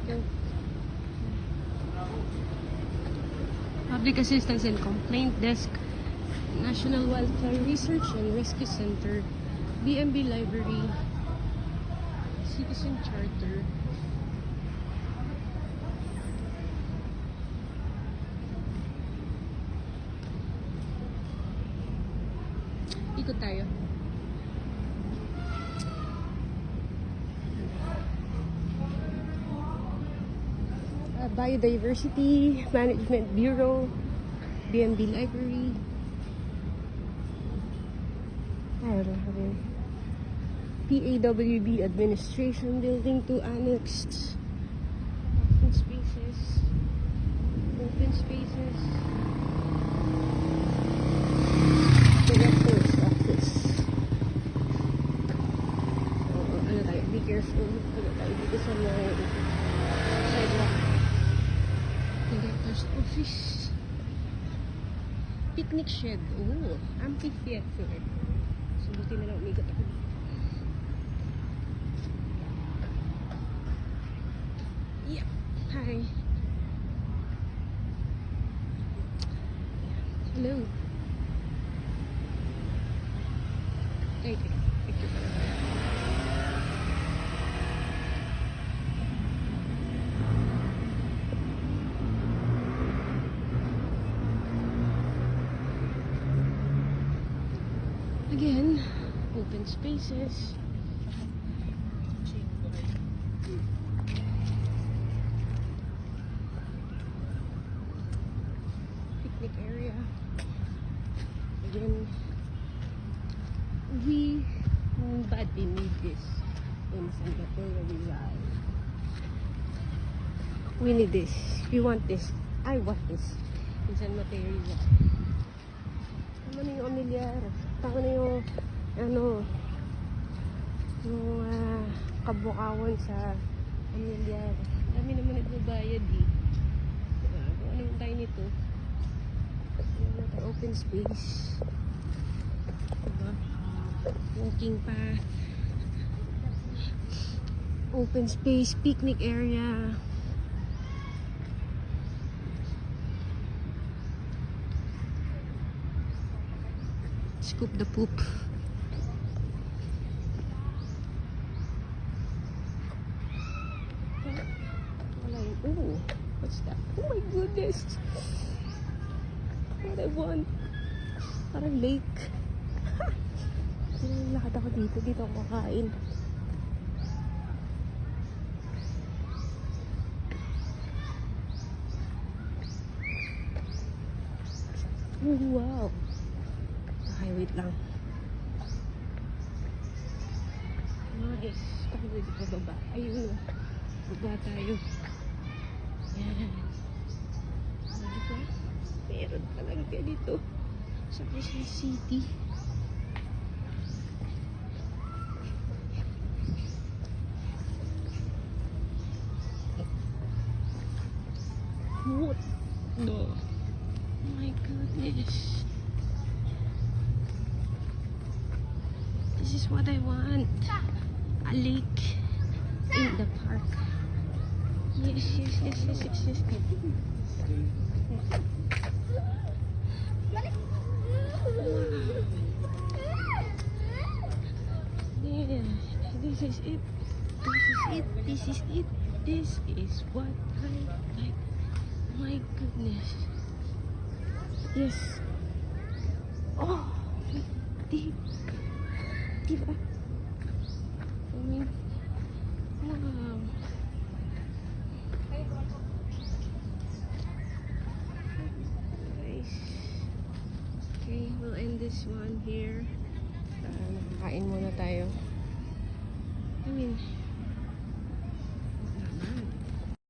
Go. Public Assistance and Complaint Desk, National Wildfire Research and Rescue Center, BMB Library, Citizen Charter. Ikot tayo. Biodiversity Management Bureau, BMB Library. I don't have any. PAWB Administration Building 2 annexed. Open spaces. Open spaces. Director's office. Oh, ano tayo? Be careful. Ano tayo dito sa mga sidewalk. Director's office. Picnic shed. Oh, amphitheater. So, buti na lang umigot ako. Yep. Hi. Hello. Ay, picture pa lang. Again, open spaces. Picnic area. Again, we badly need this in Singapore where we live. We need this. We want this. I want this in San Mateo Rizal. Tama na yung Amilyar. Tama na yung yung kabukawan sa Amilyar. Dami naman nagbabayad eh. Diba? Kung ano yung tayo nito. Open space. Diba? Walking path. Open space. Picnic area. Scoop the poop. Oh, what's that? Oh my goodness! What I want. Parang lake. Lakad ako dito. Dito ako kakain. Oh, wow. Okay, wait lang. Nice. Paano dito pa baba? Ayun na. Baba tayo. Yan. Diba? Meron talaga dito sa Quezon City. What the? Oh my goodness. This is what I want. A lake in the park. Yes. Yeah, this is it. This is what I like. My goodness. Yes. Oh, diba? I mean, wow. Nice. Okay, we'll end this one here. Nakakain muna tayo. I mean,